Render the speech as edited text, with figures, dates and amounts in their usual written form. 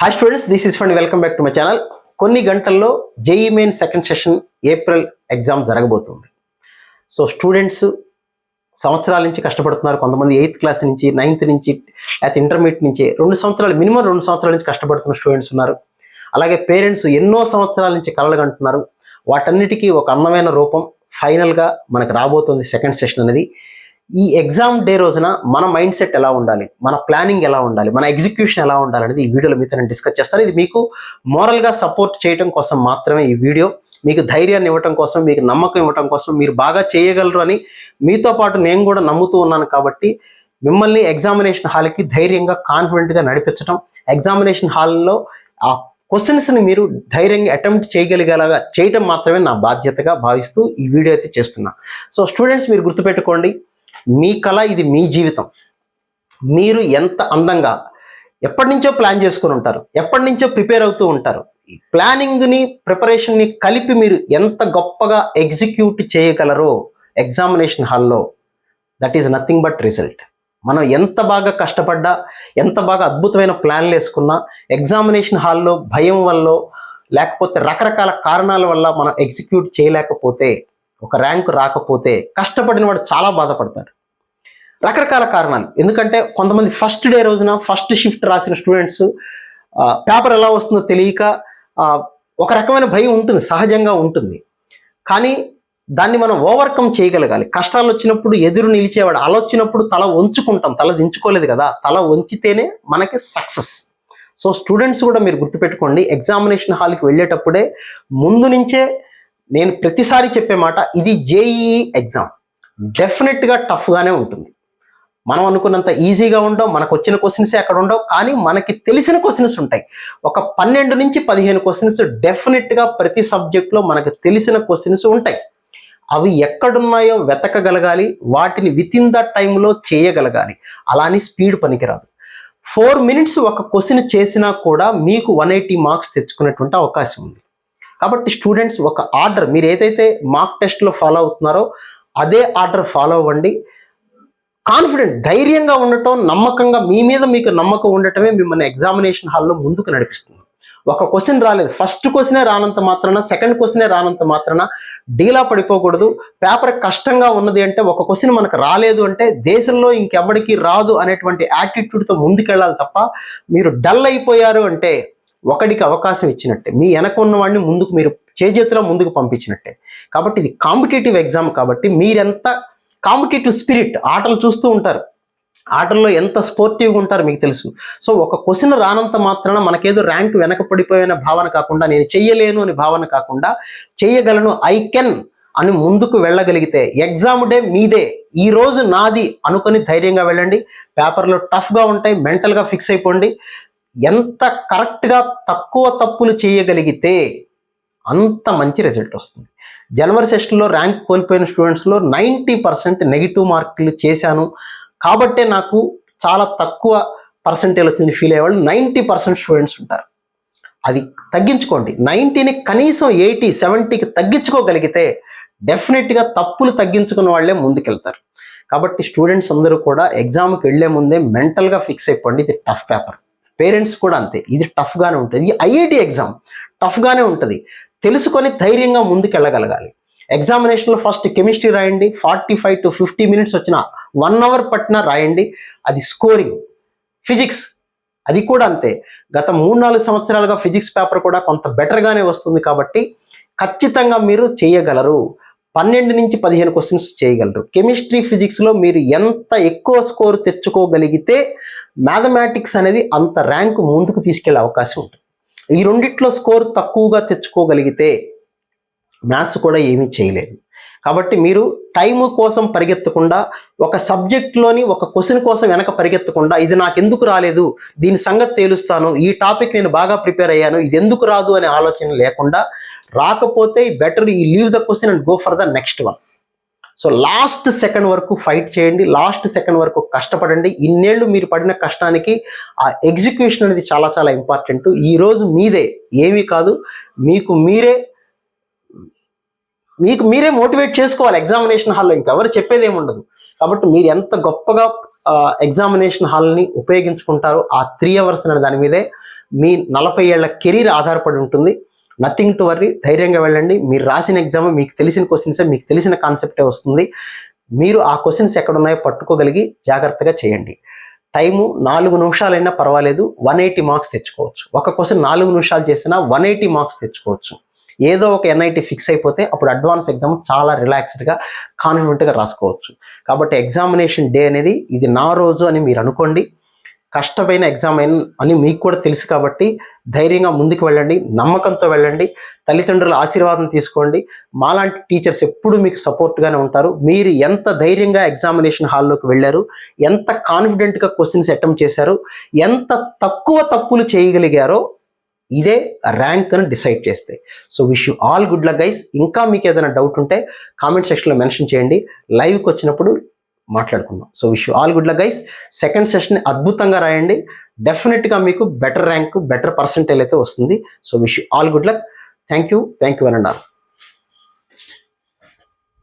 Hi students, this is fund. Welcome back to my channel. కొన్ని గంటల్లో JEE main second session April exam జరగబోతుంది. So students సంవత్సరాల నుంచి కష్టపడుతున్నారు. కొంతమంది 8th క్లాస్ నుంచి, 9th నుంచి, లేకపోతే ఇంటర్మీడియట్ నుంచి మినిమం 2 సంవత్సరాల నుంచి కష్టపడుతున్న స్టూడెంట్స్ ఉన్నారు. అలాగే పేరెంట్స్ ఎన్నో సంవత్సరాల నుంచి కలలుగంటున్నారు. వాటన్నిటికీ ఒక అందమైన రూపం ఫైనల్గా మనకు రాబోతుంది సెకండ్ సెషన్ అనేది. ఈ ఎగ్జామ్ డే రోజున మన మైండ్ సెట్ ఎలా ఉండాలి, మన ప్లానింగ్ ఎలా ఉండాలి, మన ఎగ్జిక్యూషన్ ఎలా ఉండాలి అనేది ఈ వీడియోలో మీతో నేను డిస్కస్ చేస్తాను. ఇది మీకు మోరల్గా సపోర్ట్ చేయడం కోసం మాత్రమే ఈ వీడియో. మీకు ధైర్యాన్ని ఇవ్వటం కోసం, మీకు నమ్మకం ఇవ్వటం కోసం, మీరు బాగా చేయగలరు అని మీతో పాటు నేను కూడా నమ్ముతూ ఉన్నాను. కాబట్టి మిమ్మల్ని ఎగ్జామినేషన్ హాల్కి ధైర్యంగా, కాన్ఫిడెంట్గా నడిపించడం, ఎగ్జామినేషన్ హాల్లో ఆ క్వశ్చన్స్ని మీరు ధైర్యంగా అటెంప్ట్ చేయగలిగేలాగా చేయటం మాత్రమే నా బాధ్యతగా భావిస్తూ ఈ వీడియో అయితే చేస్తున్నా. సో స్టూడెంట్స్, మీరు గుర్తుపెట్టుకోండి, మీ కళ, ఇది మీ జీవితం. మీరు ఎంత అందంగా ఎప్పటి నుంచో ప్లాన్ చేసుకుని ఉంటారు, ఎప్పటి నుంచో ప్రిపేర్ అవుతూ ఉంటారు. ఈ ప్లానింగ్ని, ప్రిపరేషన్ని కలిపి మీరు ఎంత గొప్పగా ఎగ్జిక్యూట్ చేయగలరో ఎగ్జామినేషన్ హాల్లో, that is nothing but result. మనం ఎంత బాగా కష్టపడ్డా, ఎంత బాగా అద్భుతమైన ప్లాన్లు వేసుకున్నా, ఎగ్జామినేషన్ హాల్లో భయం వల్ల, లేకపోతే రకరకాల కారణాల వల్ల మనం ఎగ్జిక్యూట్ చేయలేకపోతే, ఒక ర్యాంకు రాకపోతే కష్టపడిన వాడు చాలా బాధపడతాడు. రకరకాల కారణాలు. ఎందుకంటే కొంతమంది ఫస్ట్ డే రోజున ఫస్ట్ షిఫ్ట్ రాసిన స్టూడెంట్స్ పేపర్ ఎలా వస్తుందో తెలియక ఒక రకమైన భయం ఉంటుంది, సహజంగా ఉంటుంది. కానీ దాన్ని మనం ఓవర్కమ్ చేయగలగాలి. కష్టాలు వచ్చినప్పుడు ఎదురు నిలిచేవాడు, అలా వచ్చినప్పుడు తల వంచుకుంటాం. తల దించుకోలేదు కదా, తల వంచితేనే మనకి సక్సెస్. సో స్టూడెంట్స్ కూడా మీరు గుర్తుపెట్టుకోండి, ఎగ్జామినేషన్ హాల్కి వెళ్ళేటప్పుడే ముందు నుంచే నేను ప్రతిసారి చెప్పే మాట, ఇది జేఈఈ ఎగ్జామ్. డెఫినెట్గా టఫ్గానే ఉంటుంది. మనం అనుకున్నంత ఈజీగా ఉండవు, మనకు వచ్చిన క్వశ్చన్సే అక్కడ ఉండవు. కానీ మనకి తెలిసిన క్వశ్చన్స్ ఉంటాయి. ఒక 12 నుంచి 15 క్వశ్చన్స్ డెఫినెట్గా ప్రతి సబ్జెక్ట్లో మనకు తెలిసిన క్వశ్చన్స్ ఉంటాయి. అవి ఎక్కడున్నాయో వెతకగలగాలి, వాటిని విత్ ఇన్ ద టైంలో చేయగలగాలి. అలాని స్పీడ్ పనికిరాదు. 4 minutes ఒక క్వశ్చన్ చేసినా కూడా మీకు 180 మార్క్స్ తెచ్చుకునేటువంటి అవకాశం ఉంది. కాబట్టి స్టూడెంట్స్, ఒక ఆర్డర్, మీరు ఏదైతే మార్క్ టెస్ట్లో ఫాలో అవుతున్నారో అదే ఆర్డర్ ఫాలో అవ్వండి. కాన్ఫిడెంట్, ధైర్యంగా ఉండటం, నమ్మకంగా, మీ మీద మీకు నమ్మకం ఉండటమే మిమ్మల్ని ఎగ్జామినేషన్ హాల్లో ముందుకు నడిపిస్తుంది. ఒక క్వశ్చన్ రాలేదు, ఫస్ట్ క్వశ్చనే రానంత మాత్రాన, సెకండ్ క్వశ్చనే రానంత మాత్రాన డీలా పడిపోకూడదు. పేపర్ కష్టంగా ఉన్నది అంటే, ఒక క్వశ్చన్ మనకు రాలేదు అంటే దేశంలో ఇంకెవ్వడికి రాదు అనేటువంటి యాటిట్యూడ్తో ముందుకెళ్ళాలి తప్ప, మీరు డల్ అయిపోయారు అంటే ఒకడికి అవకాశం ఇచ్చినట్టే, మీ వెనక ఉన్నవాడిని ముందుకు మీరు చేజేతిలో ముందుకు పంపించినట్టే. కాబట్టి ఇది కాంపిటేటివ్ ఎగ్జామ్. కాబట్టి మీరెంత కాంపిటేటివ్ స్పిరిట్, ఆటలు చూస్తూ ఉంటారు, ఆటల్లో ఎంత స్పోర్టివ్గా ఉంటారో మీకు తెలుసు. సో ఒక క్వశ్చన్ రానంత మాత్రాన మనకేదో ర్యాంక్ వెనక పడిపోయిన భావన కాకుండా, నేను చెయ్యలేను అని భావన కాకుండా, చెయ్యగలను, ఐ కెన్ అని ముందుకు వెళ్ళగలిగితే ఎగ్జామ్ డే మీదే, ఈ రోజు నాది అనుకొని ధైర్యంగా వెళ్ళండి. పేపర్లో టఫ్గా ఉంటాయి, మెంటల్గా ఫిక్స్ అయిపోండి. ఎంత కరెక్ట్గా తక్కువ తప్పులు చేయగలిగితే అంత మంచి రిజల్ట్ వస్తుంది. జనవరి సెషన్లో ర్యాంక్ కోల్పోయిన స్టూడెంట్స్లో 90% నెగిటివ్ మార్కులు చేశాను కాబట్టే నాకు చాలా తక్కువ పర్సెంటేజ్ వచ్చింది ఫీల్ అయ్యేవాళ్ళు 90% స్టూడెంట్స్ ఉంటారు. అది తగ్గించుకోండి. 90ని కనీసం 80, 70కి తగ్గించుకోగలిగితే డెఫినెట్గా తప్పులు తగ్గించుకున్న వాళ్ళే ముందుకెళ్తారు. కాబట్టి స్టూడెంట్స్ అందరూ కూడా ఎగ్జామ్కి వెళ్లే ముందే మెంటల్గా ఫిక్స్ అయిపోండి, ఇది టఫ్ పేపర్. పేరెంట్స్ కూడా అంతే, ఇది టఫ్గానే ఉంటుంది. ఈ ఐఐటి ఎగ్జామ్ టఫ్గానే ఉంటుంది. తెలుసుకొని ధైర్యంగా ముందుకెళ్ళగలగాలి. ఎగ్జామినేషన్లో ఫస్ట్ కెమిస్ట్రీ రాయండి, 45 to 50 minutes వచ్చిన 1 hour పట్టినా రాయండి, అది స్కోరింగ్. ఫిజిక్స్ అది కూడా అంతే. గత 3-4 సంవత్సరాలుగా ఫిజిక్స్ పేపర్ కూడా కొంత బెటర్గానే వస్తుంది. కాబట్టి ఖచ్చితంగా మీరు చేయగలరు. 12 నుంచి 15 క్వశ్చన్స్ చేయగలరు. కెమిస్ట్రీ, ఫిజిక్స్లో మీరు ఎంత ఎక్కువ స్కోర్ తెచ్చుకోగలిగితే మ్యాథమెటిక్స్ అనేది అంత ర్యాంకు ముందుకు తీసుకెళ్లే అవకాశం ఉంటుంది. ఈ రెండిట్లో స్కోర్ తక్కువగా తెచ్చుకోగలిగితే మ్యాథ్స్ కూడా ఏమీ చేయలేదు. కాబట్టి మీరు టైము కోసం పరిగెత్తకుండా, ఒక సబ్జెక్ట్లోని ఒక క్వశ్చన్ కోసం వెనక పరిగెత్తకుండా, ఇది నాకు ఎందుకు రాలేదు, దీని సంగతి తేలుస్తాను, ఈ టాపిక్ నేను బాగా ప్రిపేర్ అయ్యాను, ఇది ఎందుకు రాదు అనే ఆలోచన లేకుండా, రాకపోతే బెటర్ ఈ leave the question and go for the next one. So last second వరకు ఫైట్ చేయండి, లాస్ట్ సెకండ్ వరకు కష్టపడండి. ఇన్నేళ్ళు మీరు పడిన కష్టానికి ఆ ఎగ్జిక్యూషన్ అనేది చాలా చాలా ఇంపార్టెంట్. ఈరోజు మీదే, ఏమీ కాదు, మీకు మీరే మోటివేట్ చేసుకోవాలి ఎగ్జామినేషన్ హాల్లో. ఇంకెవరు చెప్పేది ఏమి ఉండదు. కాబట్టి మీరు ఎంత గొప్పగా ఎగ్జామినేషన్ హాల్ని ఉపయోగించుకుంటారో ఆ 3 hours అనే దాని మీదే మీ 40 ఏళ్ల కెరీర్ ఆధారపడి ఉంటుంది. నథింగ్ టు వర్రీ, ధైర్యంగా వెళ్ళండి. మీరు రాసిన ఎగ్జామ్ మీకు తెలిసిన క్వశ్చన్సే, మీకు తెలిసిన కాన్సెప్టే వస్తుంది. మీరు ఆ క్వశ్చన్స్ ఎక్కడున్నాయో పట్టుకోగలిగి జాగ్రత్తగా చేయండి. టైము 4 నిమిషాలైనా పర్వాలేదు, 180 మార్క్స్ తెచ్చుకోవచ్చు. ఒక క్వశ్చన్ 4 నిమిషాలు చేసినా 180 మార్క్స్ తెచ్చుకోవచ్చు. ఏదో ఒక ఎన్ఐటి ఫిక్స్ అయిపోతే అప్పుడు అడ్వాన్స్ ఎగ్జామ్ చాలా రిలాక్స్డ్గా కాన్ఫిడెంట్గా రాసుకోవచ్చు. కాబట్టి ఎగ్జామినేషన్ డే అనేది ఇది నా రోజు అని మీరు అనుకోండి. కష్టమైన ఎగ్జామ్ అని మీకు కూడా తెలుసు కాబట్టి ధైర్యంగా ముందుకు వెళ్ళండి, నమ్మకంతో వెళ్ళండి, తల్లిదండ్రుల ఆశీర్వాదం తీసుకోండి. మాలాంటి టీచర్స్ ఎప్పుడు మీకు సపోర్ట్గానే ఉంటారు. మీరు ఎంత ధైర్యంగా ఎగ్జామినేషన్ హాల్లోకి వెళ్ళారు, ఎంత కాన్ఫిడెంట్గా క్వశ్చన్స్ అటెంప్ట్ చేశారు, ఎంత తక్కువ తప్పులు చేయగలిగారో ఇదే ర్యాంక్ అని డిసైడ్ చేస్తాయి. So wish you all good luck guys. ఇంకా మీకు ఏదైనా డౌట్ ఉంటే కామెంట్ సెక్షన్లో మెన్షన్ చేయండి, లైవ్కి వచ్చినప్పుడు మాట్లాడుకుందాం. So wish you all good luck guys. Second session అద్భుతంగా రాయండి, డెఫినెట్గా మీకు బెటర్ ర్యాంక్, బెటర్ పర్సెంటేజ్ అయితే వస్తుంది. So wish you all good luck. Thank you అని అన్నారు.